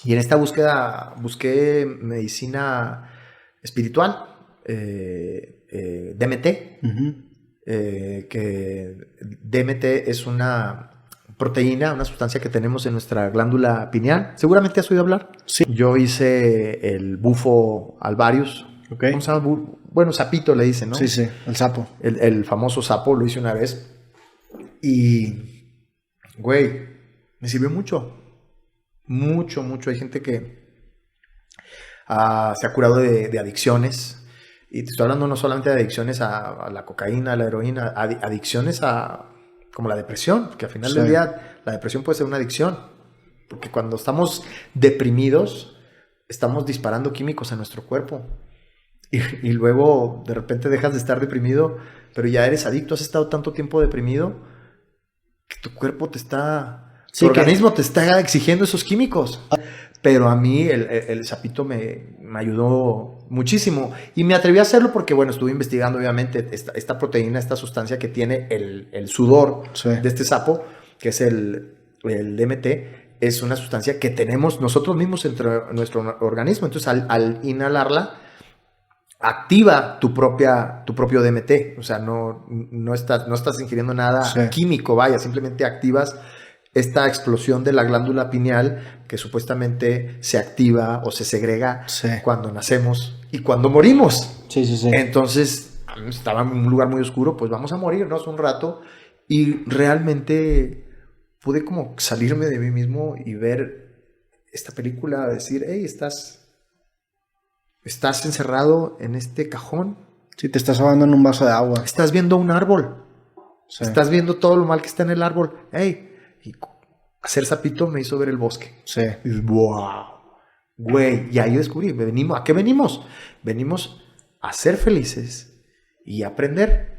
Y en esta búsqueda busqué medicina espiritual, DMT, que DMT es una proteína, una sustancia que tenemos en nuestra glándula pineal. ¿Seguramente has oído hablar? Sí. Yo hice el bufo alvarius. Okay. ¿Cómo se llama? Bueno, sapito le dicen, ¿no? Sí, sí, el sapo. El famoso sapo, lo hice una vez. Y, güey, me sirvió mucho. Mucho, mucho. Hay gente que se ha curado de adicciones. Y te estoy hablando no solamente de adicciones a la cocaína, a la heroína, adicciones como la depresión, que al final del día la depresión puede ser una adicción. Porque cuando estamos deprimidos, estamos disparando químicos a nuestro cuerpo. Y luego de repente dejas de estar deprimido, pero ya eres adicto. Has estado tanto tiempo deprimido que tu cuerpo tu organismo te está exigiendo esos químicos. Pero a mí el sapito me ayudó muchísimo. Y me atreví a hacerlo porque, bueno, estuve investigando obviamente esta proteína, esta sustancia que tiene el sudor de este sapo, que es el DMT. Es una sustancia que tenemos nosotros mismos entre nuestro organismo. Entonces, al inhalarla, activa tu propio DMT. O sea, no estás ingiriendo nada químico, vaya, simplemente activas esta explosión de la glándula pineal que supuestamente se activa o se segrega cuando nacemos y cuando morimos. Sí. Entonces, estaba en un lugar muy oscuro, pues vamos a morirnos un rato, y realmente pude como salirme de mí mismo y ver esta película, decir, hey, estás encerrado en este cajón. Sí, te estás ahogando en un vaso de agua. Estás viendo un árbol. Sí. Estás viendo todo lo mal que está en el árbol. Hey, y hacer sapito me hizo ver el bosque. Sí. Y wow. Güey, y ahí descubrí, ¿a qué venimos? Venimos a ser felices y a aprender.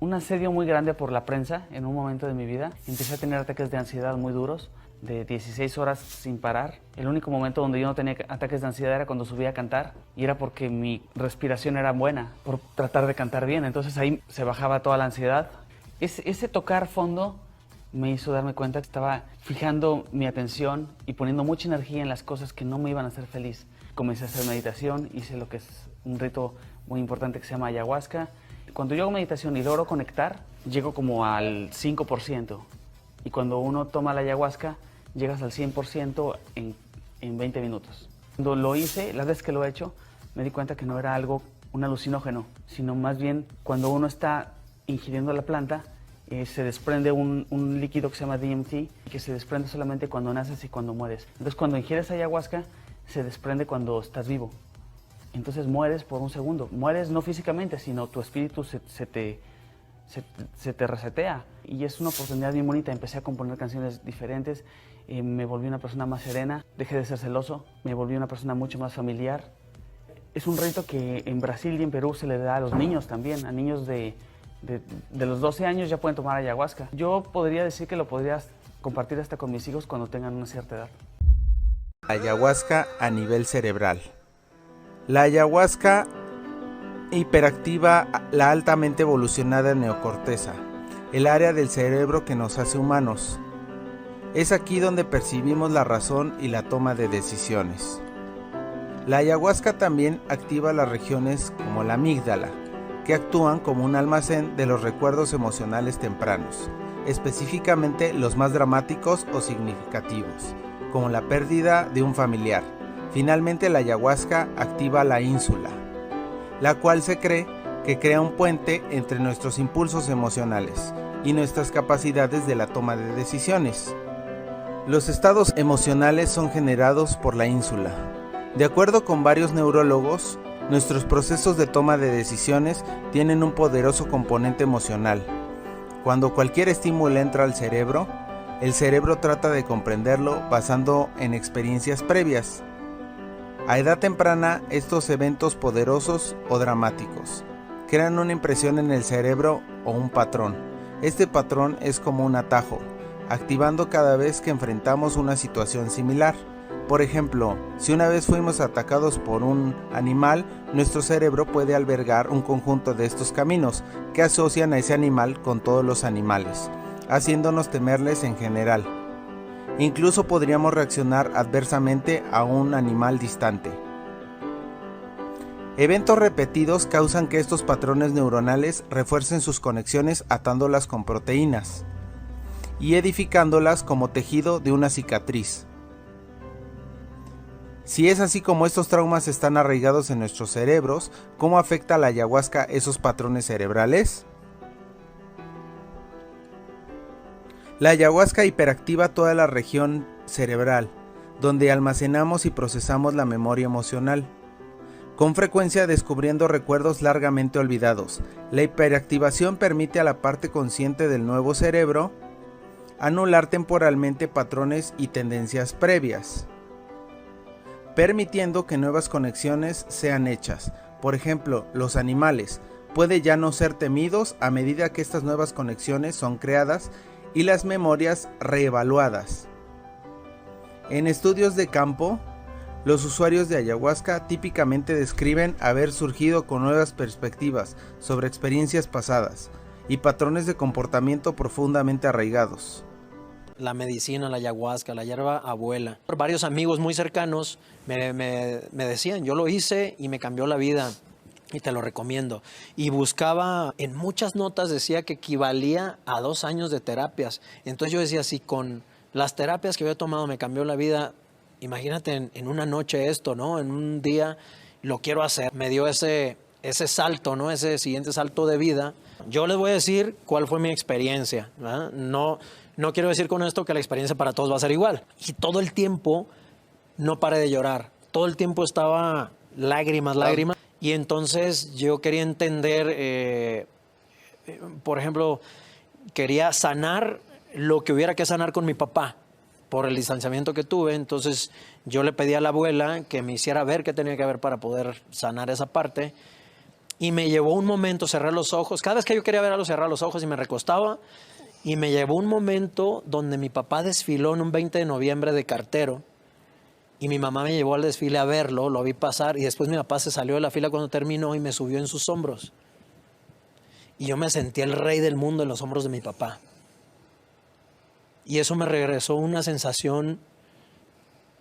Un asedio muy grande por la prensa en un momento de mi vida. Empecé a tener ataques de ansiedad muy duros, de 16 horas sin parar. El único momento donde yo no tenía ataques de ansiedad era cuando subía a cantar, y era porque mi respiración era buena, por tratar de cantar bien. Entonces ahí se bajaba toda la ansiedad. Ese tocar fondo me hizo darme cuenta que estaba fijando mi atención y poniendo mucha energía en las cosas que no me iban a hacer feliz. Comencé a hacer meditación, hice lo que es un rito muy importante que se llama ayahuasca. Cuando yo hago meditación y logro conectar, llego como al 5%. Y cuando uno toma la ayahuasca, llegas al 100% en 20 minutos. Cuando lo hice, las veces que lo he hecho, me di cuenta que no era un alucinógeno, sino más bien cuando uno está ingiriendo la planta, se desprende un líquido que se llama DMT, que se desprende solamente cuando naces y cuando mueres. Entonces, cuando ingieres ayahuasca, se desprende cuando estás vivo. Entonces mueres por un segundo. Mueres no físicamente, sino tu espíritu se te resetea. Y es una oportunidad bien bonita. Empecé a componer canciones diferentes. Me volví una persona más serena. Dejé de ser celoso. Me volví una persona mucho más familiar. Es un rito que en Brasil y en Perú se le da a los niños también. A niños de los 12 años ya pueden tomar ayahuasca. Yo podría decir que lo podría compartir hasta con mis hijos cuando tengan una cierta edad. Ayahuasca a nivel cerebral. La ayahuasca hiperactiva la altamente evolucionada neocorteza, el área del cerebro que nos hace humanos. Es aquí donde percibimos la razón y la toma de decisiones. La ayahuasca también activa las regiones como la amígdala, que actúan como un almacén de los recuerdos emocionales tempranos, específicamente los más dramáticos o significativos, como la pérdida de un familiar. Finalmente, la ayahuasca activa la ínsula, la cual se cree que crea un puente entre nuestros impulsos emocionales y nuestras capacidades de la toma de decisiones. Los estados emocionales son generados por la ínsula. De acuerdo con varios neurólogos, nuestros procesos de toma de decisiones tienen un poderoso componente emocional. Cuando cualquier estímulo entra al cerebro, el cerebro trata de comprenderlo basando en experiencias previas. A edad temprana, estos eventos poderosos o dramáticos crean una impresión en el cerebro o un patrón. Este patrón es como un atajo, activando cada vez que enfrentamos una situación similar. Por ejemplo, si una vez fuimos atacados por un animal, nuestro cerebro puede albergar un conjunto de estos caminos que asocian a ese animal con todos los animales, haciéndonos temerles en general. Incluso podríamos reaccionar adversamente a un animal distante. Eventos repetidos causan que estos patrones neuronales refuercen sus conexiones atándolas con proteínas y edificándolas como tejido de una cicatriz. Si es así como estos traumas están arraigados en nuestros cerebros, ¿cómo afecta la ayahuasca esos patrones cerebrales? La ayahuasca hiperactiva toda la región cerebral, donde almacenamos y procesamos la memoria emocional, con frecuencia descubriendo recuerdos largamente olvidados. La hiperactivación permite a la parte consciente del nuevo cerebro anular temporalmente patrones y tendencias previas, permitiendo que nuevas conexiones sean hechas. Por ejemplo, los animales pueden ya no ser temidos a medida que estas nuevas conexiones son creadas y las memorias reevaluadas. En estudios de campo, los usuarios de ayahuasca típicamente describen haber surgido con nuevas perspectivas sobre experiencias pasadas y patrones de comportamiento profundamente arraigados. La medicina, la ayahuasca, la hierba abuela. Varios amigos muy cercanos me decían, yo lo hice y me cambió la vida y te lo recomiendo. Y buscaba, en muchas notas decía que equivalía a 2 años de terapias. Entonces yo decía, si con las terapias que había tomado me cambió la vida, imagínate en una noche esto, ¿no? En un día lo quiero hacer. Me dio ese salto, ¿no? Ese siguiente salto de vida. Yo les voy a decir cuál fue mi experiencia, ¿verdad? No quiero decir con esto que la experiencia para todos va a ser igual. Y todo el tiempo no paré de llorar. Todo el tiempo estaba lágrimas. Y entonces yo quería entender, por ejemplo, quería sanar lo que hubiera que sanar con mi papá por el distanciamiento que tuve. Entonces yo le pedí a la abuela que me hiciera ver qué tenía que ver para poder sanar esa parte. Y me llevó un momento, cerré los ojos. Cada vez que yo quería ver algo, cerraba los ojos y me recostaba. Y me llevó un momento donde mi papá desfiló en un 20 de noviembre de cartero. Y mi mamá me llevó al desfile a verlo, lo vi pasar. Y después mi papá se salió de la fila cuando terminó y me subió en sus hombros. Y yo me sentí el rey del mundo en los hombros de mi papá. Y eso me regresó una sensación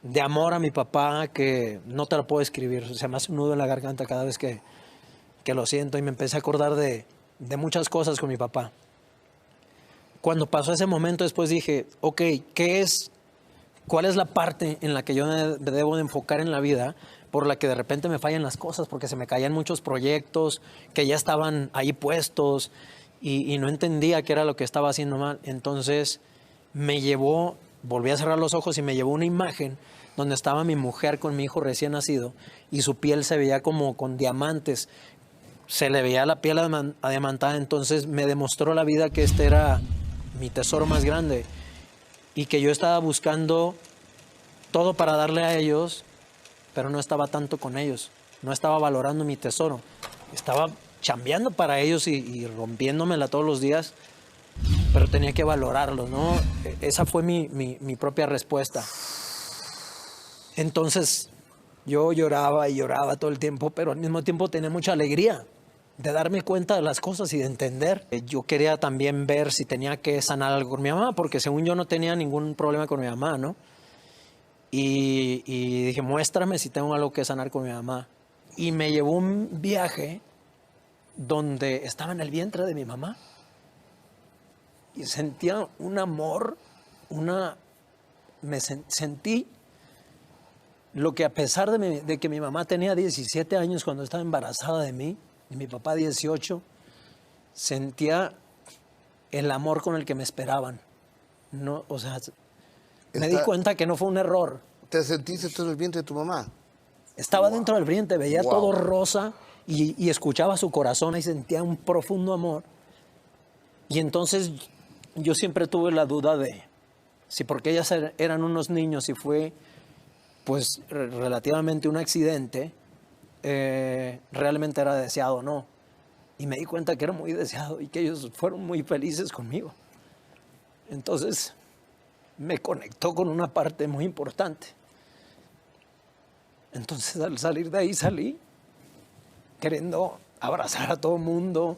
de amor a mi papá que no te la puedo describir. Se me hace un nudo en la garganta cada vez que lo siento. Y me empecé a acordar de muchas cosas con mi papá. Cuando pasó ese momento, después dije, ok, ¿cuál es la parte en la que yo debo de enfocar en la vida por la que de repente me fallan las cosas? Porque se me caían muchos proyectos que ya estaban ahí puestos y no entendía qué era lo que estaba haciendo mal. Entonces volví a cerrar los ojos y me llevó una imagen donde estaba mi mujer con mi hijo recién nacido y su piel se veía como con diamantes. Se le veía la piel adiamantada. Entonces me demostró la vida que este era mi tesoro más grande y que yo estaba buscando todo para darle a ellos, pero no estaba tanto con ellos, no estaba valorando mi tesoro, estaba chambeando para ellos y rompiéndomela todos los días, pero tenía que valorarlo, ¿no? Esa fue mi propia respuesta. Entonces yo lloraba y lloraba todo el tiempo, pero al mismo tiempo tenía mucha alegría, darme cuenta de las cosas y de entender. Yo quería también ver si tenía que sanar algo con mi mamá, porque según yo no tenía ningún problema con mi mamá, ¿no? Y dije, muéstrame si tengo algo que sanar con mi mamá. Y me llevó un viaje donde estaba en el vientre de mi mamá y sentía un amor, sentí lo que, a pesar de que mi mamá tenía 17 años cuando estaba embarazada de mí, y mi papá 18, sentía el amor con el que me esperaban. No, o sea, me di cuenta que no fue un error. ¿Te sentiste todo el vientre de tu mamá? Estaba dentro del vientre, veía Wow. todo rosa y escuchaba su corazón y sentía un profundo amor. Y entonces yo siempre tuve la duda de si porque ellas eran unos niños y fue pues relativamente un accidente, realmente era deseado o no. Y me di cuenta que era muy deseado y que ellos fueron muy felices conmigo. Entonces me conectó con una parte muy importante. Entonces al salir de ahí salí queriendo abrazar a todo el mundo.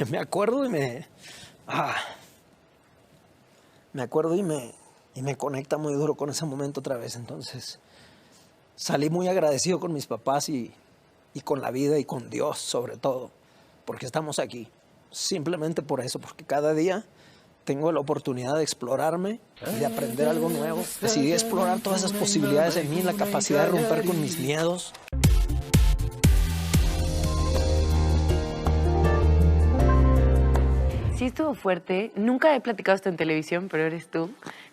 Me acuerdo y me acuerdo y me conecta muy duro con ese momento otra vez. Entonces salí muy agradecido con mis papás y con la vida y con Dios sobre todo, porque estamos aquí. Simplemente por eso, porque cada día tengo la oportunidad de explorarme y de aprender algo nuevo. Decidí explorar todas esas posibilidades en mí, la capacidad de romper con mis miedos. Sí estuvo fuerte. Nunca he platicado esto en televisión, pero eres tú.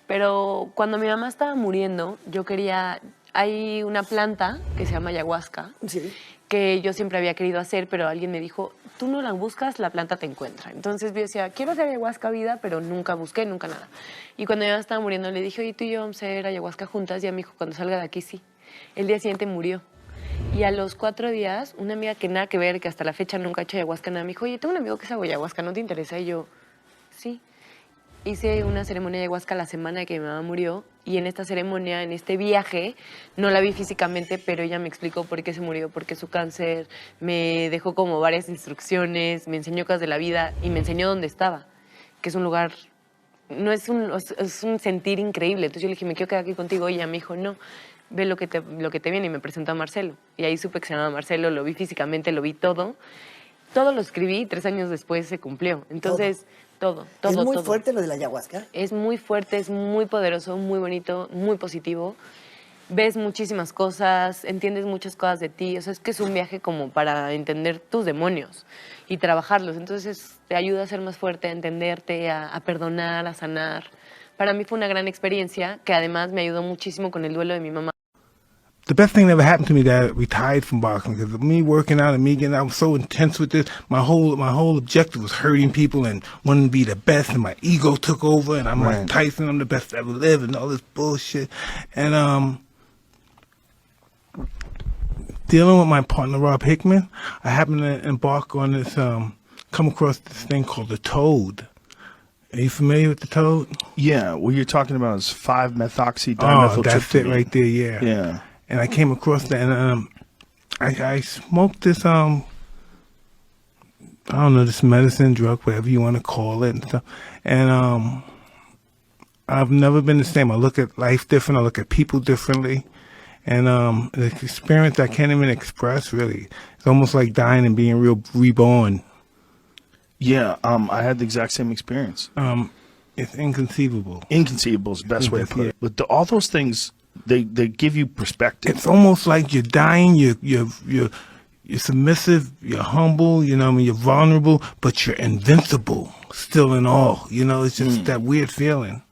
Pero cuando mi mamá estaba muriendo, yo quería... Hay una planta que se llama ayahuasca, Sí. que yo siempre había querido hacer, pero alguien me dijo, tú no la buscas, la planta te encuentra. Entonces yo decía, quiero hacer ayahuasca vida, pero nunca busqué, nunca nada. Y cuando mi mamá estaba muriendo, le dije, oye, tú y yo vamos a hacer ayahuasca juntas. Y ella me dijo, cuando salga de aquí, sí. El día siguiente murió. Y a los 4 días, una amiga que nada que ver, que hasta la fecha nunca ha hecho ayahuasca, nada, me dijo, oye, tengo un amigo que hace ayahuasca, ¿no te interesa? Y yo, sí. Hice una ceremonia de ayahuasca la semana que mi mamá murió, y en esta ceremonia, en este viaje, no la vi físicamente, pero ella me explicó por qué se murió, por qué su cáncer, me dejó como varias instrucciones, me enseñó cosas de la vida y me enseñó dónde estaba, que es un lugar, no es un sentir increíble. Entonces yo le dije, me quiero quedar aquí contigo, y ella me dijo, no, ve lo que te viene, y me presentó a Marcelo. Y ahí supe que se llamaba Marcelo, lo vi físicamente, lo vi todo. Todo lo escribí y 3 años después se cumplió. Entonces... Todo. ¿Es muy todo. fuerte lo de la ayahuasca? Es muy fuerte, es muy poderoso, muy bonito, muy positivo. Ves muchísimas cosas, entiendes muchas cosas de ti. O sea, es que es un viaje como para entender tus demonios y trabajarlos. Entonces te ayuda a ser más fuerte, a entenderte, a perdonar, a sanar. Para mí fue una gran experiencia que además me ayudó muchísimo con el duelo de mi mamá. The best thing that ever happened to me that I retired from boxing, because me working out and me getting out, I was so intense with this. My whole objective was hurting people and wanting to be the best, and my ego took over, and I'm like Tyson, I'm the best to ever live, and all this bullshit. And dealing with my partner Rob Hickman, I happened to embark on this, come across this thing called the Toad. Are you familiar with the Toad? Yeah, what you're talking about is 5-methoxy Oh, that's it right there. Yeah. Yeah. And I came across that, and I smoked this, I don't know, this medicine, drug, whatever you want to call it and stuff. And I've never been the same. I look at life different. I look at people differently. And the experience I can't even express, really. It's almost like dying and being reborn. Yeah, I had the exact same experience. It's inconceivable. Inconceivable is the best way to put it. But all those things, they give you perspective. It's almost like you're dying, you're submissive, you're humble, you know what I mean, you're vulnerable, but you're invincible, still in all. You know, it's just that weird feeling.